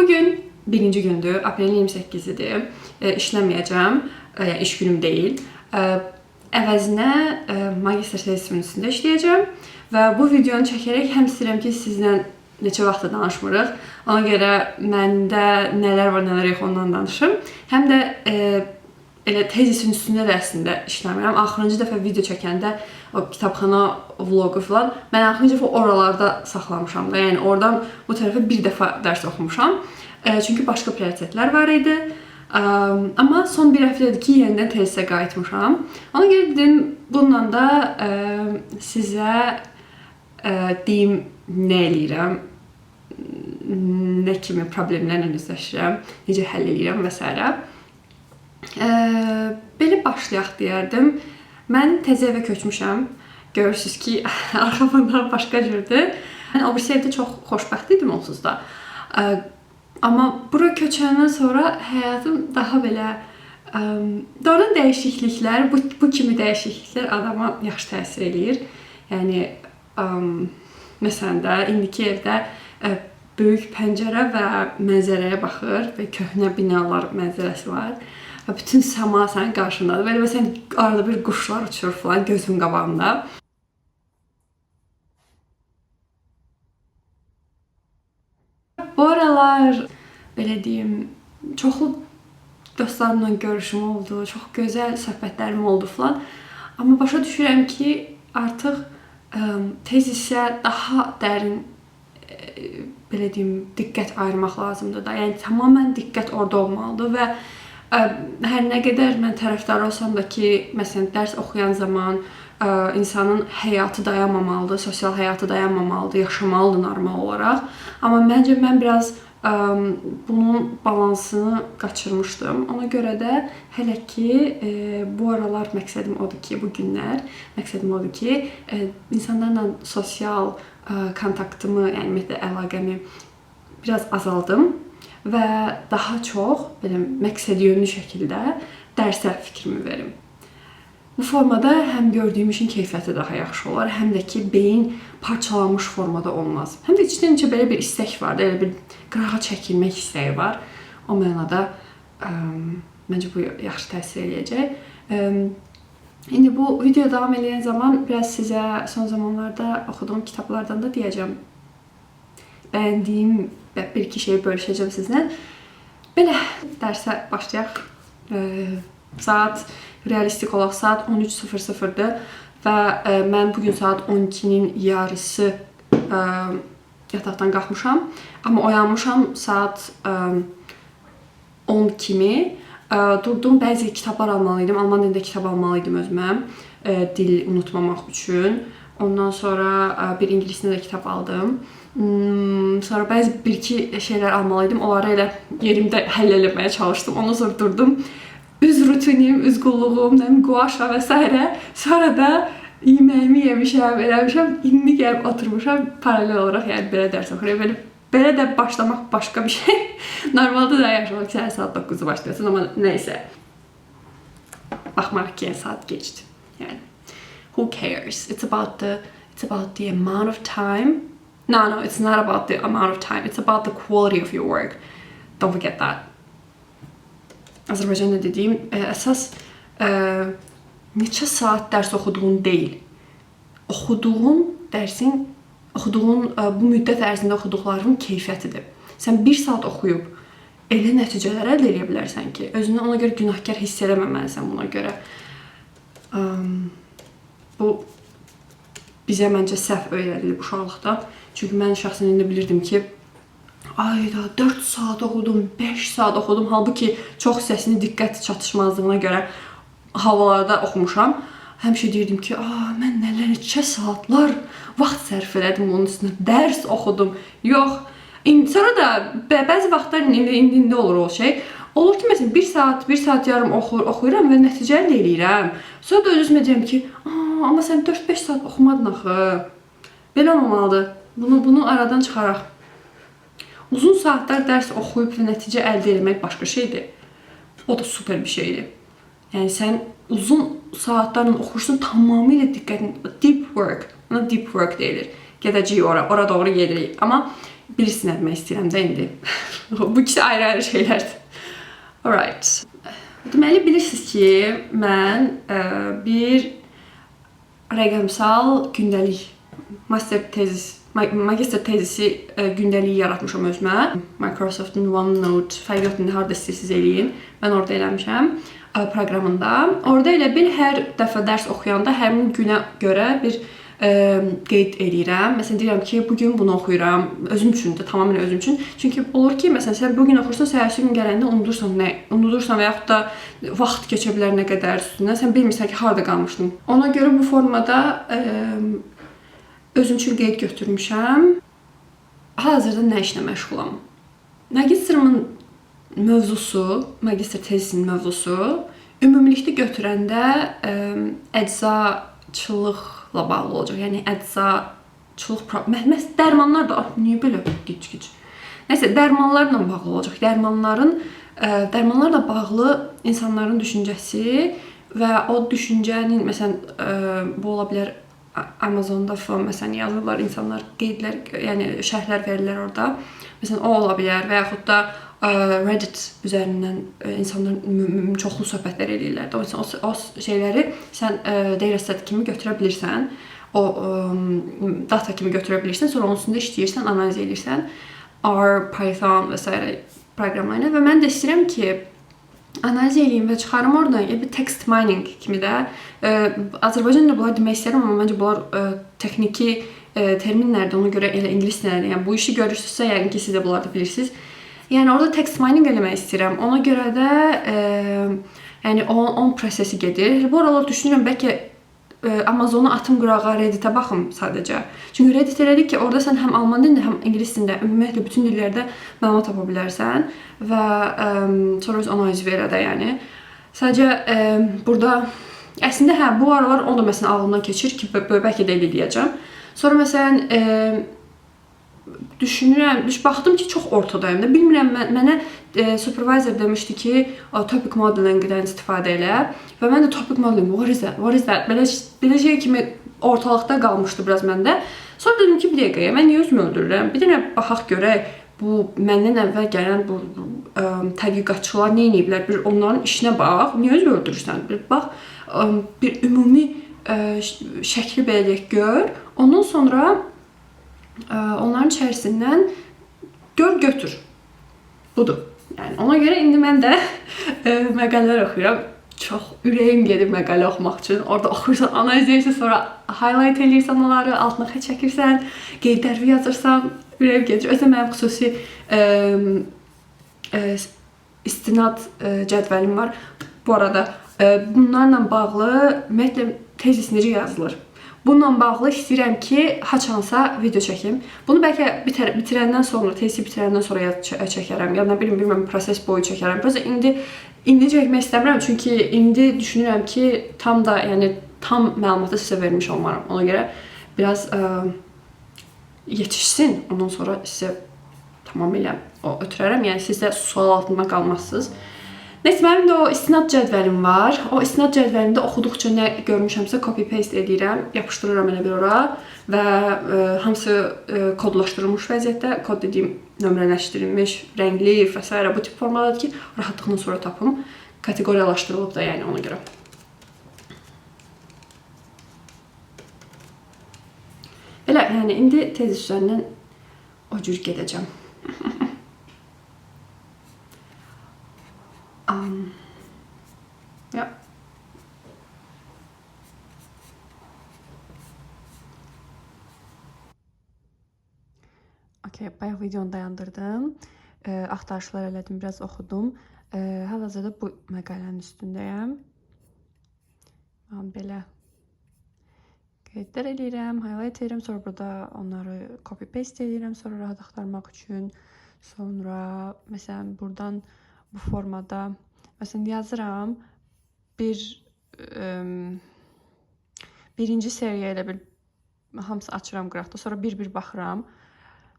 Bugün birinci gündür, aprelin 28-idir. İşləməyəcəm, yəni iş günüm deyil. Əvəzinə magistr tezisimin üstündə işləyəcəm və bu videonu çəkərək həm istəyirəm ki, sizlə neçə vaxtdır danışmırıq. Ona görə məndə nələr var, nələr yox ondan danışım. Həm də elə tezisin üstündə də əslində işləmirəm. Axırıncı dəfə video çəkəndə o kitabxana vlogu falan mən axırıncı dəfə oralarda saxlamışam da. Yəni oradan bu tərəfə bir dəfə dərs oxumuşam. Çünki başqa prioritetlər var idi. Amma son bir həftədir ki, yenidən tezisə qayıtmışam. Ona görə dedim, bununla da sizə deyim nə eləyirəm, nə kimi problemlərlə üzləşirəm, necə həll eləyirəm və s. Belə başlayaq deyərdim. Mən təzə evə köçmüşəm. Görürsünüz ki, arxa fondan başqa cürdür. Mən o birisi evdə çox xoşbəxt idim onsuz da. Amma bura köçəndən sonra həyatım daha belə doğrudan dəyişikliklər, bu kimi dəyişikliklər adama yaxşı təsir eləyir. Yəni məsələn də indiki evdə böyük pəncərə və mənzərəyə baxır və köhnə binalar mənzərəsi var. Və bütün səma sənin qarşındadır. Belə məsələn arada bir quşlar uçur falan gözümün qabağında. Bu aralar belə deyim, çoxlu dostlarımla görüşüm oldu, çox gözəl söhbətlərim oldu falan. Amma başa düşürəm ki, artıq tezisə daha dərin belə deyim, diqqət ayırmaq lazımdır da. Yəni tamamilə diqqət orada olmalıdır və hər nə qədər mən tərəfdar olsam da ki, məsələn dərs oxuyan zaman insanın həyatı dayanmamalıdır, sosial həyatı dayanmamalıdır, yaşamalıdır normal olaraq. Amma məncə mən biraz bunun balansını qaçırmışdım. Ona görə də hələ ki bu aralar məqsədim odur ki, bu günlər məqsədim odur ki, insanlarla sosial kontaktımı, yəni ümumiyyətlə əlaqəmi biraz azaldım və daha çox belə məqsədyönlü şəkildə dərsə fikrimi verim. Bu formada həm gördüyüm işin keyfiyyəti daha yaxşı olar, həm də ki, beyin parçalanmış formada olmaz. Həm də içdən-içə belə bir istək var, elə bir qırağa çəkilmək istəyi var. O mənada məncə bu yaxşı təsir eləyəcək. İndi bu video davam edən zaman biraz sizə son zamanlarda oxuduğum kitablardan da deyəcəm. Bəyəndiyim bir-iki şeyi bölüşəcəm sizlə. Belə dərsə başlayaq. Saat realistik olaq saat 13:00-dır və mən bugün saat 12-nin yarısı yataqdan qalxmışam. Amma oyanmışam saat 10 kimi. Durdum, bəzi kitablar almalıydım. Alman dilində kitab almalıydım özümə. Dil unutmamaq üçün. Ondan sonra bir ingilis dilində kitab aldım. Sonra bəzi bir-iki şeylər almalıydım. Onları elə yerimdə həll eləməyə çalışdım. Ondan sonra durdum. Üz rutinim, üz qulluğum, guaşa və s. Sonra da yeməyimi yemişəm, eləmişəm. İndi gəlib oturmuşam paralel olaraq, yəni belə dərs oxuyuram. Belə də başlamaq başqa bir şey. Normalda da yaşamaq ki, saat 9-da başlayasın, amma neysə. Baxmarıq ki, saat geçdi. Yəni, who cares? It's about the amount of time. No, it's not about the amount of time. It's about the quality of your work. Don't forget that. Azərbaycanda dediyim, əsas neçə saat dərs oxuduğun deyil. Oxuduğun dərsin, bu müddət ərzində oxuduqlarının keyfiyyətidir. Sən 1 saat oxuyub elə nəticələr əldə edə bilərsən ki, özünü ona görə günahkar hiss eləməməlisən buna görə. Bu bizə məncə səhv öyrədilib uşaqlıqda. Çünki mən şəxsən indi bilirdim ki, ayda 4 saat oxudum, 5 saat oxudum. Halbuki çox hissəsini diqqət çatışmazlığına görə havalarda oxumuşam. Həmişə deyirdim ki, mən neçə saatlar vaxt sərf elədim onun üstünə, dərs oxudum. Yox. Sonra da bəzi vaxtlar indi olur o şey. Olur ki, məsələn, 1 saat yarım oxuyuram və nəticə əldə eləyirəm. Sonra da öz-özümə deyirəm ki, amma sən 4-5 saat oxumadın axı. Belə olmamalıdır. Bunu aradan çıxaraq. Uzun saatlar dərs oxuyub və nəticə əldə etmək başqa şeydir. O da super bir şeydir. Yəni sən uzun saatlarla oxursun, tamamilə diqqətin, deep work, ona deep work deyilir. Gedəcəyik ora doğru gedirik. Amma bilirsin nə demək istəyirəm də indi. Bu ikisi ayrı-ayrı şeylərdir. Alright. Deməli bilirsiniz ki, mən bir rəqəmsal gündəlik magistr tezisi gündəliyi yaratmışam özümə. Microsoft'un OneNote, fərq yoxdur, harda istəyirsiniz eləyin. Mən orada eləmişəm proqramında. Orada elə bil hər dəfə dərs oxuyanda həmin günə görə bir qeyd eləyirəm. Məsələn deyirəm ki, bu gün bunu oxuyuram. Özüm üçün də, tamamilə özüm üçün. Çünki olur ki, məsələn sən bu gün oxursan, səhərsi gün gələndə unudursan və yaxud da vaxt keçə bilər nə qədər üstündən. Sən bilmirsən ki, harda qalmışdın. Ona görə bu formada özüm üçün qeyd götürmüşəm. Hal-hazırda nə işlə məşğulam? Magistrimin mövzusu, magistr tezisinin mövzusu ümumilikdə götürəndə əczaçılıqla bağlı olacaq. Yəni əczaçılıq dərmanlar da niyə belə gic-gic. Nəsə dərmanlarla bağlı olacaq. Dərmanlarla bağlı insanların düşüncəsi və o düşüncənin məsələn bu ola bilər Amazonda falan məsələn yazırlar insanlar qeydlər, yəni şərhlər verirlər orada. Məsələn o ola bilər və yaxud da Reddit üzərindən insanlar çoxlu söhbətlər edirlər. O şeyləri sən data set kimi götürə bilirsən. O data kimi götürə bilirsən, sonra onun üstündə işləyirsən, analiz edirsən. R, Python və s. proqramlarla və mən də istəyirəm ki, analiz edeyim və çıxarım oradan. Bir text mining kimi də Azərbaycanda bunlar demək istəyirəm, amma məncə bunlar texniki terminlərdir. Ona görə elə ingilis dilləri. Yəni bu işi görürsünüzsə, yəqin ki, siz də bunları da bilirsiniz. Yəni orada text mining eləmək istəyirəm. Ona görə də yəni onun prosesi gedir. Bu aralar düşünürəm bəlkə Amazonu atım qırağa, Redditə baxım sadəcə. Çünki Reddit elədik ki, orada sən həm alman dilində, həm ingilis dilində, ümumiyyətlə bütün dillərdə məlumat tapa bilərsən və sonra öz analiz verə də, yəni. Sadəcə burada əslində bu aralar o da məsələn ağlımdan keçir ki, bəlkə də elə deyəcəm. Sonra məsələn düşünürəm, baxdım ki, çox ortadayım da. Bilmirəm, mənə supervisor demişdi ki, topic modeling-dən istifadə elə. Və mən də topic modeling, what is that? Belə şey kimi ortalıqda qalmışdı biraz məndə. Sonra dedim ki, bir dəqiqə, mən niyə özümü öldürürəm? Bir dənə baxaq görək, bu məndən əvvəl gələn bu tədqiqatçılar nə ediblər? Bir onların işinə bax, niyə özünü öldürürsən? Bir bax, bir ümumi şəkli belə deyək, gör. Ondan sonra onların içərisindən götür. Budur. Yəni ona görə indi mən də məqalələr oxuyuram. Çox ürəyim gedir məqalə oxumaq üçün. Orada oxuyursan, analiz edirsən, sonra highlight edirsən onları, altına xətt çəkirsən, qeydlər yazırsan, ürəyim gedir. Özdə mənim xüsusi istinad cədvəlim var. Bu arada bunlarla bağlı ümumiyyətlə tezis necə yazılır? Bununla bağlı istəyirəm ki, haçansa video çəkim. Bunu bəlkə bitirəndən sonra, tezisi bitirəndən sonra çəkərəm. Ya nə bilim, bilməm, proses boyu çəkərəm. Prosta indi çəkmək istəmirəm, çünki indi düşünürəm ki, tam məlumatı sizə vermiş olmaram. Ona görə biraz yetişsin, ondan sonra sizə tamamilə ötürərəm. Yəni siz də sual altında qalmazsınız. Neyse, mənim də o istinad cədvəlim var. O istinad cədvəlində oxuduqca nə görmüşəmsə copy-paste edirəm, yapışdırıram elə bir ora və hamısı kodlaşdırılmış vəziyyətdə, kod dediyim nömrələşdirilmiş, rəngli və s. bu tip formadadır ki, rahatlıqla sonra tapım. Kateqoriyalaşdırılıb da, yəni ona görə. Belə, yəni indi tezis üzərindən o cür gedəcəm. Okay, bayaq videonu dayandırdım. Axtarışlar elədim, biraz oxudum. Hal-hazırda bu məqalənin üstündəyəm. Belə qeydlər eləyirəm, highlight edirəm, sonra burada onları copy-paste edirəm, sonra rahat axtarmaq üçün. Sonra, məsələn, buradan bu formada, məsələn, yazıram, birinci seriya ilə bir hamısı açıram qıraqda, sonra bir-bir baxıram.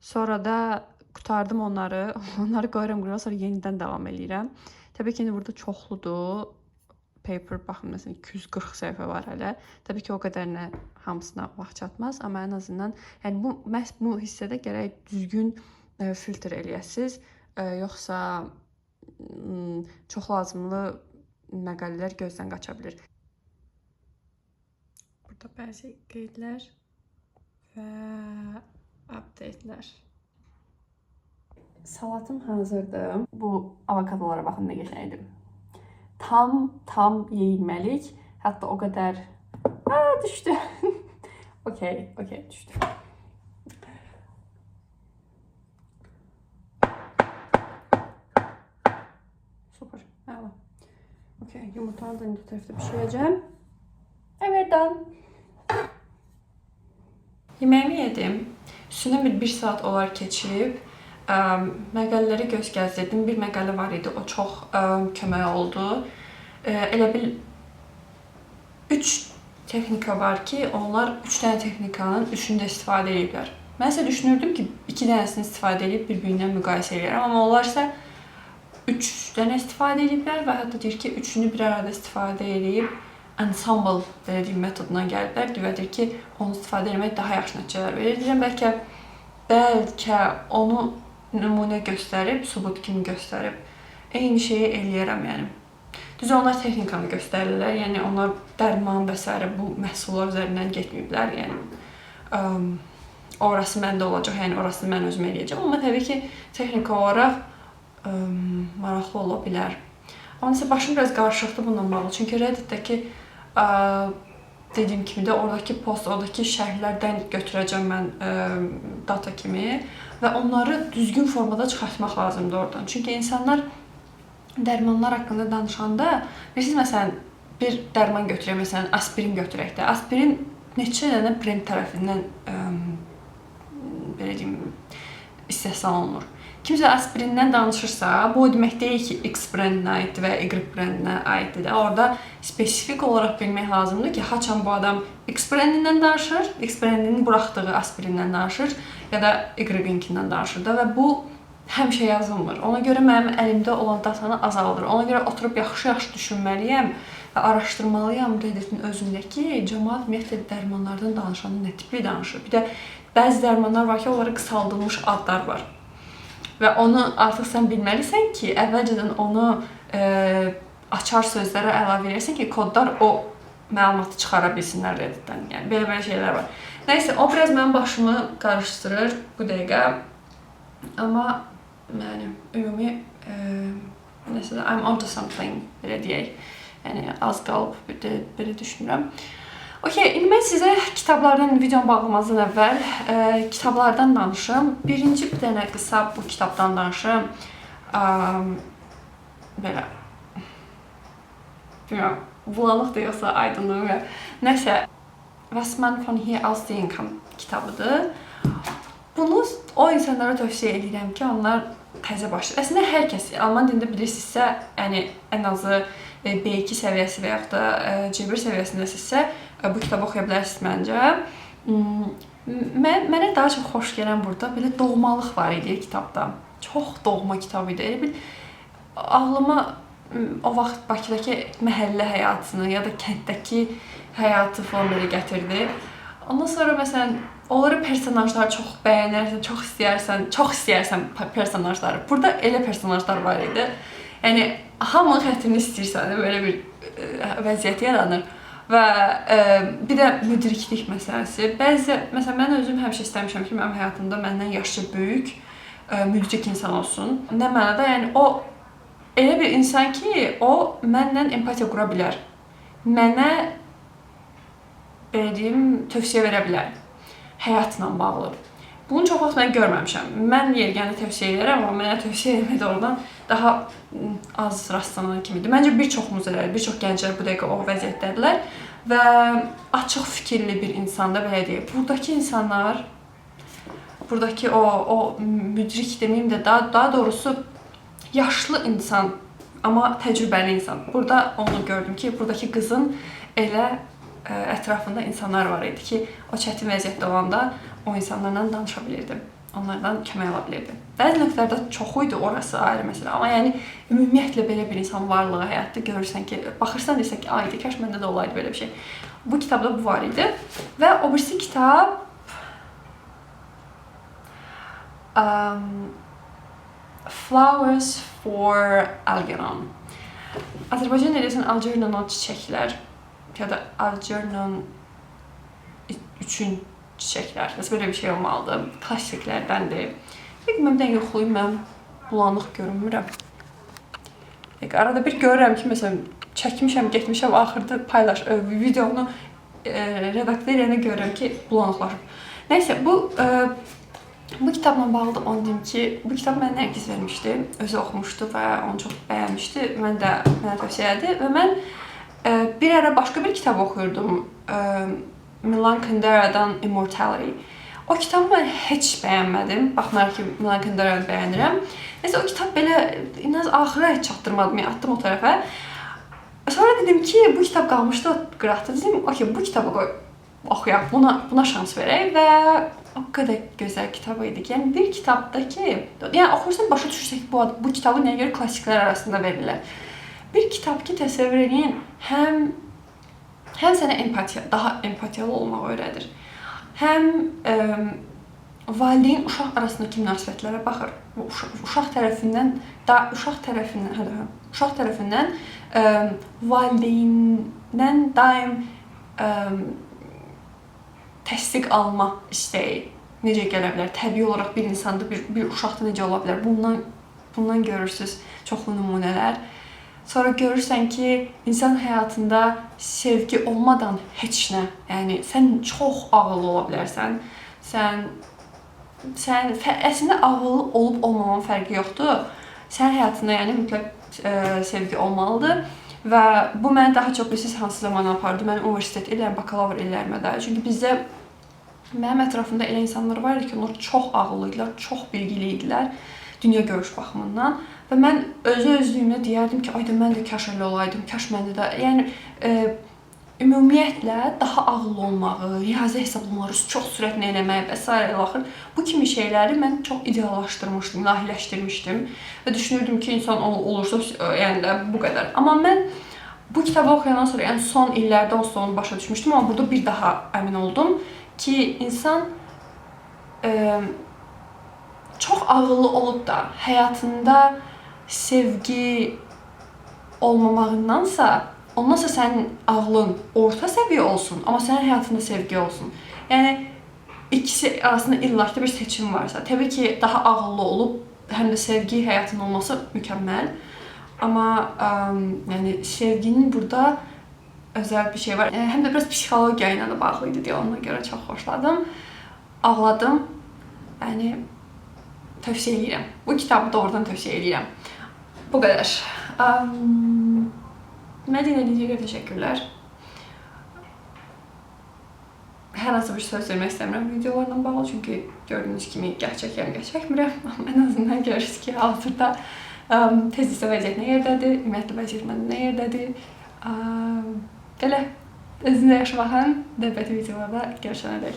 Sonra da qutardım onları qoyuram qırağa, sonra yenidən davam edirəm. Təbii ki, burada çoxludur. paper, baxın məsələn 240 səhifə var hələ. Təbii ki, o qədərinə hamısına vaxt çatmaz, amma ən azından yəni məhz bu hissədə gərək düzgün filtr eləyəsiniz, yoxsa çox lazımlı məqalələr gözdən qaça bilər. Burada bəzi qeydlər və updatelər. Salatım hazırdır. Bu avokadolara baxın nə qəşəngdir. Tam yeyilməlik. Hətta o qədər... düşdü. Okey, düşdü. Super, məla. Okey, yumurtanı da indi bu tərəfdə pişirəcəm. Evet, done. Yeməğimi yedim. Üstündən bir saat olar keçib. Məqalələri göz gəzdirdim. Bir məqalə var idi, o çox kömək oldu. Elə bil 3 texnika var ki, onlar 3 dənə texnikanın 3-ünü də istifadə ediblər. Mən isə düşünürdüm ki, 2 dənəsini istifadə edib bir-birindən müqayisə edirəm, amma onlar isə 3 dənə istifadə ediblər və hətta deyir ki, 3-ünü bir arada istifadə edib ensemble dediyim metodundan gəliblər. Deyir ki, onu istifadə etmək daha yaxşı nəticələr verir. Deyirəm, bəlkə onu nümunə göstərib, sübut kimi göstərib, eyni şeyi eləyərəm, yəni. Düz onlar texnikanı göstərirlər, yəni onlar dərman və s. bu məhsullar üzərindən getməyiblər, yəni orası məndə olacaq, yəni orasını mən özüm eləyəcəm. Amma təbii ki, texnika olaraq maraqlı ola bilər. Amma isə başım biraz qarışıqdır bununla bağlı, çünki Reddit'dəki dediyim kimi də oradakı post, oradakı şərhlərdən götürəcəm mən data kimi və onları düzgün formada çıxartmaq lazımdır oradan. Çünki insanlar dərmanlar haqqında danışanda, bilirsiniz, məsələn, bir dərman götürək, məsələn, aspirin götürək də. Aspirin neçə dənə brend tərəfindən belə deyim, istehsal olunur. Kimsə aspirindən danışırsa, bu demək deyil ki, X brendinə aiddir və Y brendinə aiddir. Orada spesifik olaraq bilmək lazımdır ki, haçan bu adam X brendindən danışır, X brendinin buraxdığı aspirindən danışır ya da Y-inkindən danışır da və bu həmişə yazılmır. Ona görə mənim əlimdə olan datanı azaldır. Ona görə oturub yaxşı-yaxşı düşünməliyəm və araşdırmalıyam Reddit'in özündəki cəmaət ümumiyyətlə dərmanlardan danışanda nə tipli danışır. Bir də bəzi dərmanlar var ki, onlara qısaldılmış adlar var. Və onu artıq sən bilməlisən ki, əvvəlcədən onu açar sözlərə əlavə edirsən ki, kodlar o məlumatı çıxara bilsinlər Reddit'dən. Yəni, belə şeylər var. Nəysə, o biraz mənim başımı qarışdırır bu dəqiqə. Amma, yəni, ümumi, nəsə də, I'm onto something, belə deyək. Yəni, az qalıb, belə düşünürəm. Okey, indi mən sizə kitablardan, videonu bağlamazdan əvvəl kitablardan danışım. Birinci bir dənə qısa bu kitabdan danışım. Belə, bilmirəm, bulanıqdır yoxsa aydınlığım ya. Nəsə, Was man von hier aus sehen kann kitabıdır. Bunu o insanlara tövsiyə edirəm ki, onlar təzə başlayır. Əslində, hər kəs Alman dilində bilirsinizsə, yəni ən azı B2 səviyyəsi və yaxud da C1 səviyyəsindəsinizsə, bu kitabı oxuya bilərsiniz məncə. Mənə daha çox xoş gələn burada belə doğmalıq var idi kitabda. Çox doğma kitab idi. Elə bil, ağlıma o vaxt Bakıdakı məhəllə həyatını ya da kənddəki həyatı falan belə gətirdi. Ondan sonra, məsələn, onları personajları çox bəyənərsən, çox istəyərsən personajları. Burada elə personajlar var idi. Yəni, hamının xətrini istəyirsən, belə bir vəziyyət yaranır. Və bir də müdriklik məsələsi. Məsələn, mən özüm həmişə istəmişəm ki, mənim həyatımda məndən yaşca böyük müdrik insan olsun. Nə mənada? Yəni, o elə bir insan ki, o mənlə empatiya qura bilər. Mənə, belə deyim, tövsiyə verə bilər. Həyatla bağlı. Bunu çox vaxt mən görməmişəm. Mən yergəni tövsiyə edirəm, amma mənə tövsiyə etmək də oradan daha az rastlanan kimidir. Məncə bir çoxumuz elədir, bir çox gənclər bu dəqiqə o vəziyyətdədirlər və açıq fikirli bir insanda belə deyək. Buradakı insanlar, buradakı o müdrik deməyim də, daha doğrusu yaşlı insan, amma təcrübəli insan. Burada onu gördüm ki, buradakı qızın elə ətrafında insanlar var idi ki, o çətin vəziyyətdə olanda o insanlarla danışa bilirdim. onlardan kömək ala bilirdi. Bəzi nöqtələrdə çox idi, orası ayrı məsələ. Amma yəni ümumiyyətlə belə bir insan varlığı həyatda görürsən ki, baxırsan desən ki, ayda kaş məndə də olaydı belə bir şey. Bu kitabda bu var idi. Və o birisi kitab Flowers for Algernon. Azərbaycan deyirsən Algernon o çiçəklər ya da Algernon üçün çiçəklər. Nəsə belə bir şey olmalıdır. Klassiklərdəndir. Bilməm, yoxlayım, mən bulanıq görünmürəm. Arada bir görürəm ki, məsələn, çəkmişəm, getmişəm, axırda videonu redaktör edəndə görürəm ki, bulanıqlaşıb. Nəysə, bu kitabla bağlı onu deyim ki, bu kitab mənə Nərgiz vermişdi. Özü oxumuşdu və onu çox bəyənmişdi. Mənə tövsiyə etdi və mən bir ara başqa bir kitab oxuyurdum. Milan Kundera'dan Immortality. O kitabı mən heç bəyənmədim. Baxmayaraq ki, Milan Kundera'nı bəyənirəm. Nəysə, o kitab belə inanın axıra heç çatdırmadım, atdım o tərəfə. Sonra dedim ki, bu kitab qalmışdı qıraqda. Dedim, okey, bu kitabı qoy oxuyaq, buna şans verək və o qədər gözəl kitab idi ki, yəni bir kitabda ki, yəni oxursan başa düşürsən ki, bu kitabı nəyə görə klassiklər arasında verirlər. Bir kitab ki, təsəvvür edin, həm sənə daha empatiyalı olmağı öyrədir. Həm valideyn uşaq arasındakı münasibətlərə baxır. Uşaq tərəfindən valideyndən daim təsdiq alma istəyi necə gələ bilər? Təbii olaraq bir insanda, bir uşaqda necə ola bilər? Bundan görürsünüz çoxlu nümunələr. Sonra görürsən ki, insan həyatında sevgi olmadan heç nə, yəni sən çox ağıllı ola bilərsən. Əslində ağıllı olub olmamanın fərqi yoxdur. Sənin həyatında yəni mütləq sevgi olmalıdır. Və bu məni daha çox bilirsiniz hansı zaman apardı. Mən universitet illərim, bakalavr illərimə də. Çünki bizdə mənim ətrafımda elə insanlar var idi ki, onlar çox ağıllı idilər, çox bilgili idilər dünya görüş baxımından. Və mən özlüyümdə deyərdim ki, ayda mən də kaş elə olaydım, kaş məndə də. Yəni, ümumiyyətlə daha ağıllı olmağı, riyazi hesablamaları çox sürətlə eləməyi və s. ilaxır. Bu kimi şeyləri mən çox ideallaşdırmışdım, ilahiləşdirmişdim. Və düşünürdüm ki, insan olursa, yəni də bu qədər. Amma mən bu kitabı oxuyandan sonra, yəni son illərdə onsuz onu başa düşmüşdüm. Amma burada bir daha əmin oldum ki, insan çox ağıllı olub da həyatında sevgi olmamağındansa, ondansa sənin ağlın orta səviyyə olsun, amma sənin həyatında sevgi olsun. Yəni, ikisi arasında illaki bir seçim varsa, təbii ki, daha ağıllı olub, həm də sevgi həyatının olması mükəmməl. Amma yəni, sevginin burada özəl bir şey var. Həm də biraz psixologiya ilə də bağlı idi deyə ona görə çox xoşladım. Ağladım. Yəni, tövsiyə edirəm. Bu kitabı doğrudan tövsiyə edirəm. Bu qədər. Mənə dinlədiyinizə görə təşəkkürlər. Hər hansı bir söz vermək istəmirəm videolarla bağlı, çünki gördüyünüz kimi gəh çəkirəm, gəh çəkmirəm. Amma ən azından görürsünüz ki, hazırda tezlisə vəziyyət nə yerdədir, ümumiyyətlə vəziyyət məndə nə yerdədir. Belə, özünüzə yaxşı baxın, növbəti videolarda görüşənədək.